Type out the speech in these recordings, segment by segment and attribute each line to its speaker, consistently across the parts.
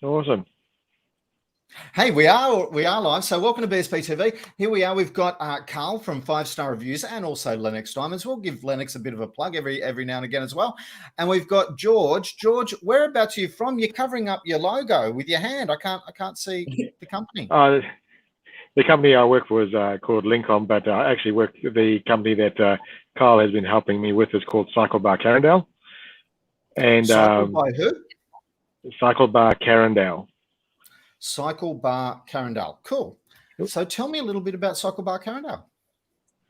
Speaker 1: Awesome.
Speaker 2: Hey, we are live. So welcome to BSP TV. Here we are. We've got Karl from 5-Star Reviews and also Lennox Diamonds. We'll give Lennox a bit of a plug every now and again as well. And we've got George. George, whereabouts are you from? You're covering up your logo with your hand. I can't see the company.
Speaker 1: The company I work for is called Lincoln, but I actually work with the company that Karl has been helping me with is called Cycle Bar Carindale. And
Speaker 2: Cycle by who?
Speaker 1: Cycle Bar Carindale.
Speaker 2: Cycle Bar Carindale. Cool. So tell me a little bit about Cycle Bar Carindale.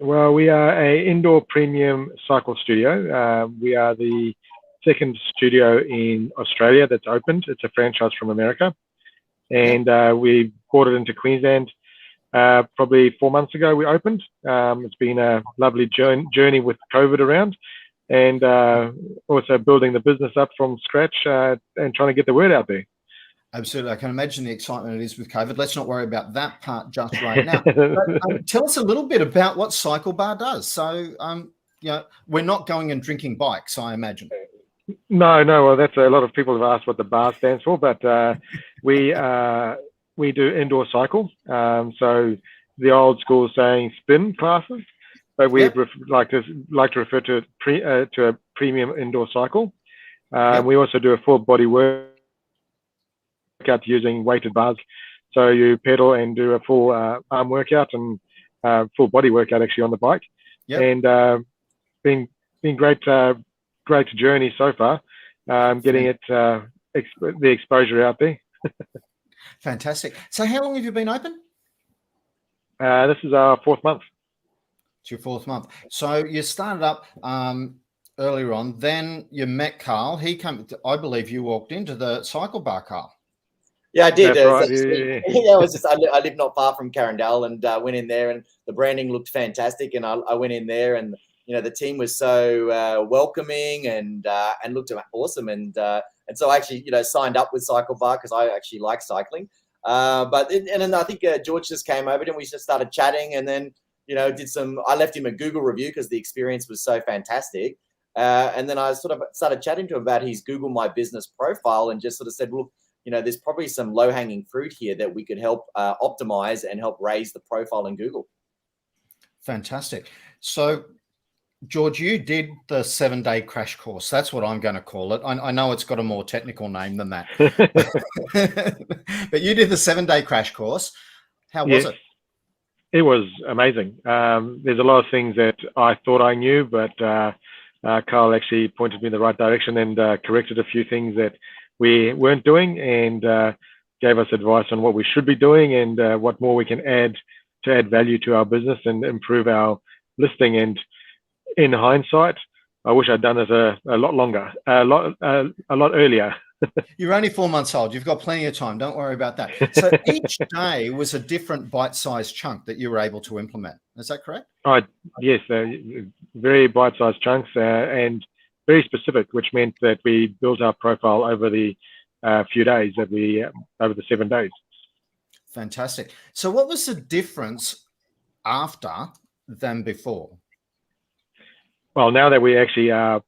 Speaker 1: Well, we are an indoor premium cycle studio. We are the second studio in Australia that's opened. It's a franchise from America. And we brought it into Queensland probably 4 months ago. We opened. It's been a lovely journey with COVID around, and also building the business up from scratch and trying to get the word out there.
Speaker 2: Absolutely. I can imagine the excitement it is with COVID. Let's not worry about that part just right now. But, tell us a little bit about what Cycle Bar does. So, we're not going and drinking bikes, I imagine.
Speaker 1: No. Well, that's a lot of people have asked what the bar stands for, but we do indoor cycle. So the old school saying spin classes, but we like to refer to a premium indoor cycle. We also do a full body workout using weighted bars. So you pedal and do a full arm workout and full body workout actually on the bike. And been great journey so far. Getting it the exposure out there.
Speaker 2: Fantastic. So how long have you been open?
Speaker 1: This is our 4th month.
Speaker 2: It's your 4th month. So you started up earlier on. Then you met Karl. He came. I believe you walked into the Cycle Bar, Karl.
Speaker 3: Yeah, I did.
Speaker 1: That's right.
Speaker 3: It was just I live not far from Carindale, and went in there, and the branding looked fantastic. And I went in there, and the team was so welcoming and looked awesome. And so I actually signed up with Cycle Bar because I actually like cycling. But then I think George just came over and we just started chatting, and then I left him a Google review because the experience was so fantastic. And then I sort of started chatting to him about his Google My Business profile and just sort of said, well, there's probably some low-hanging fruit here that we could help optimize and help raise the profile in Google.
Speaker 2: Fantastic. So, George, you did the 7-day crash course. That's what I'm going to call it. I know it's got a more technical name than that. But you did the 7-day crash course. How was it?
Speaker 1: It was amazing. There's a lot of things that I thought I knew, but Karl actually pointed me in the right direction and corrected a few things that we weren't doing, and gave us advice on what we should be doing and what more we can add to add value to our business and improve our listing. And in hindsight, I wish I'd done it a lot longer, a lot earlier.
Speaker 2: You're only 4 months old. You've got plenty of time. Don't worry about that. So each day was a different bite-sized chunk that you were able to implement. Is that correct?
Speaker 1: Yes, very bite-sized chunks and very specific, which meant that we built our profile over the few days over the 7 days.
Speaker 2: Fantastic. So what was the difference after than before?
Speaker 1: Well, now that we actually are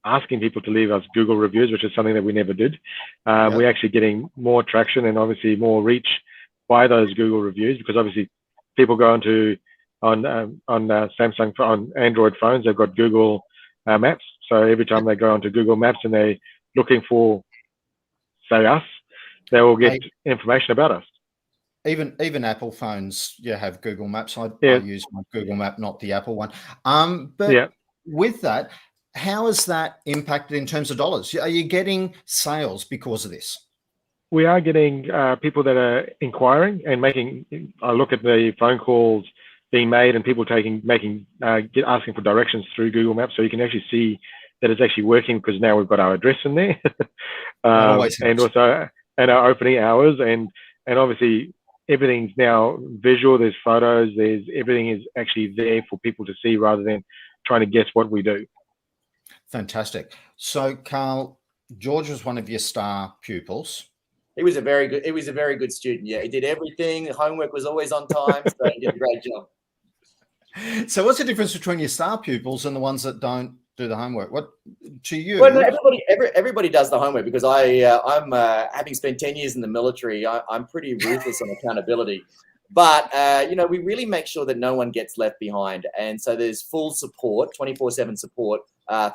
Speaker 1: asking people to leave us Google reviews, which is something that we never did, we're actually getting more traction and obviously more reach by those Google reviews, because obviously people go on Samsung, on Android phones, they've got Google Maps. So every time they go onto Google Maps and they're looking for, say, us, they will get information about us.
Speaker 2: Even Apple phones, have Google Maps. I use my Google Map, not the Apple one. But with that, how has that impacted in terms of dollars? Are you getting sales because of this?
Speaker 1: We are getting people that are inquiring and making. I look at the phone calls being made and people asking for directions through Google Maps, so you can actually see that it's actually working, because now we've got our address in there, and also and our opening hours, and obviously everything's now visual. There's photos. Everything is actually there for people to see rather than trying to guess what we do.
Speaker 2: Fantastic. So, Karl, George was one of your star pupils.
Speaker 3: He was a very good student. Yeah, he did everything. Homework was always on time, so he did a great job.
Speaker 2: So what's the difference between your star pupils and the ones that don't do the homework? What to you?
Speaker 3: Well, no, everybody does the homework because I'm having spent 10 years in the military. I'm pretty ruthless on accountability, but we really make sure that no one gets left behind, and so there's full support, 24/7 support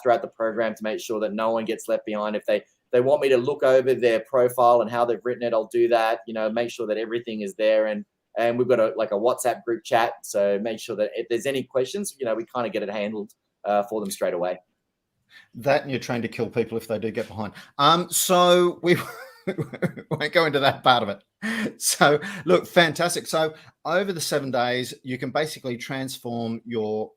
Speaker 3: throughout the program to make sure that no one gets left behind. If they want me to look over their profile and how they've written it, I'll do that. Make sure that everything is there, and we've got a WhatsApp group chat, so make sure that if there's any questions, we kind of get it handled for them straight away.
Speaker 2: That and you're trained to kill people if they do get behind. So we won't go into that part of it. So look, fantastic. So over the 7 days, you can basically transform your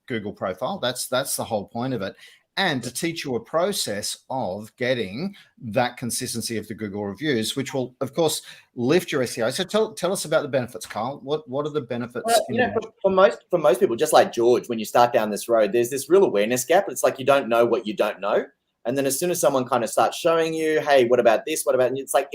Speaker 2: Google profile. That's the whole point of it. And to teach you a process of getting that consistency of the Google reviews, which will, of course, lift your SEO. So tell us about the benefits, Karl. What are the benefits?
Speaker 3: Well, for most people, just like George, when you start down this road, there's this real awareness gap. It's like you don't know what you don't know. And then as soon as someone kind of starts showing you, hey, what about this? What about, and it's like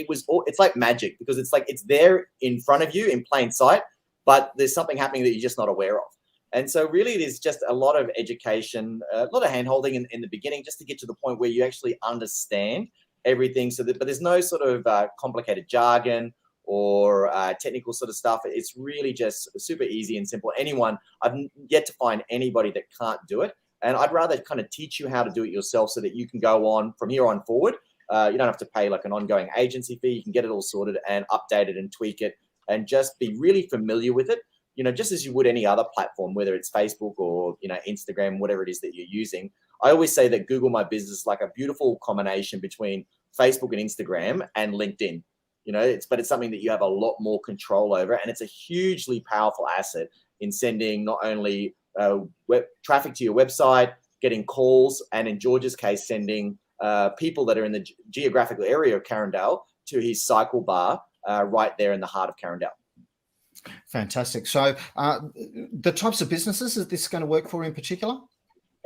Speaker 3: magic, because it's there in front of you in plain sight, but there's something happening that you're just not aware of. And so really it is just a lot of education, a lot of hand-holding in the beginning, just to get to the point where you actually understand everything. But there's no sort of complicated jargon or technical sort of stuff. It's really just super easy and simple. I've yet to find anybody that can't do it. And I'd rather kind of teach you how to do it yourself so that you can go on from here on forward. You don't have to pay like an ongoing agency fee. You can get it all sorted and update it and tweak it and just be really familiar with it. Just as you would any other platform, whether it's Facebook or, Instagram, whatever it is that you're using. I always say that Google My Business is like a beautiful combination between Facebook and Instagram and LinkedIn. But it's something that you have a lot more control over, and it's a hugely powerful asset in sending not only web traffic to your website, getting calls, and in George's case, sending people that are in the geographical area of Carindale to his cycle bar right there in the heart of Carindale.
Speaker 2: Fantastic. So the types of businesses is this going to work for in particular?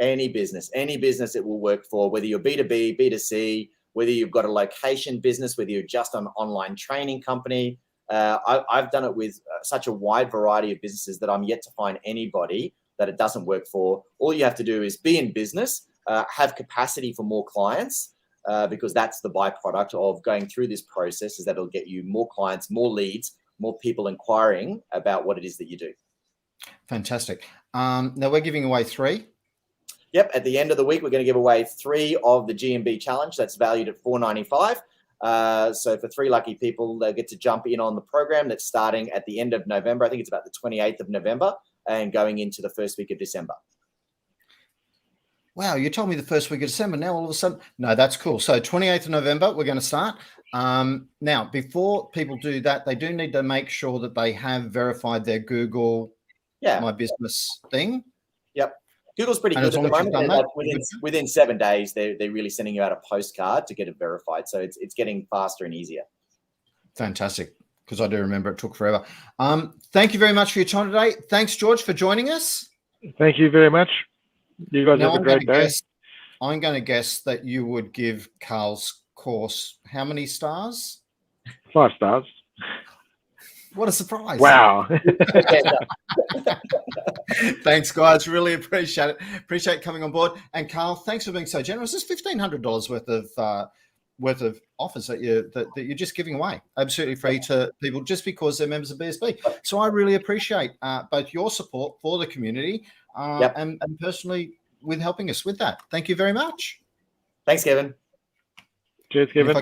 Speaker 3: Any business it will work for, whether you're B2B, B2C, whether you've got a location business, whether you're just an online training company. I've done it with such a wide variety of businesses that I'm yet to find anybody that it doesn't work for. All you have to do is be in business, have capacity for more clients, because that's the byproduct of going through this process, is that it'll get you more clients, more leads, more people inquiring about what it is that you do. Fantastic.
Speaker 2: Now we're giving away 3.
Speaker 3: Yep. At the end of the week, we're going to give away 3 of the GMB challenge. That's valued at $4.95. So for 3 lucky people, they'll get to jump in on the program that's starting at the end of November. I think it's about the 28th of November and going into the first week of December.
Speaker 2: Wow, you told me the first week of December. Now all of a sudden, no, that's cool. So 28th of November, we're going to start. Now, before people do that, they do need to make sure that they have verified their Google My Business thing.
Speaker 3: Yep. Google's pretty good at the moment. Within 7 days, they're really sending you out a postcard to get it verified. So it's getting faster and easier.
Speaker 2: Fantastic. Because I do remember it took forever. Thank you very much for your time today. Thanks, George, for joining us.
Speaker 1: Thank you very much. You guys have a great day.
Speaker 2: I'm going to guess that you would give Karl's course how many stars?
Speaker 1: 5 stars.
Speaker 2: What a surprise.
Speaker 1: Wow.
Speaker 2: Thanks, guys. Really appreciate it. Appreciate coming on board. And Karl, thanks for being so generous. It's $1,500 worth of offers that you're just giving away absolutely free to people just because they're members of BSB. So I really appreciate both your support for the community and personally with helping us with that. Thank you very much.
Speaker 3: Thanks, Kevin.
Speaker 1: Cheers, Kevin.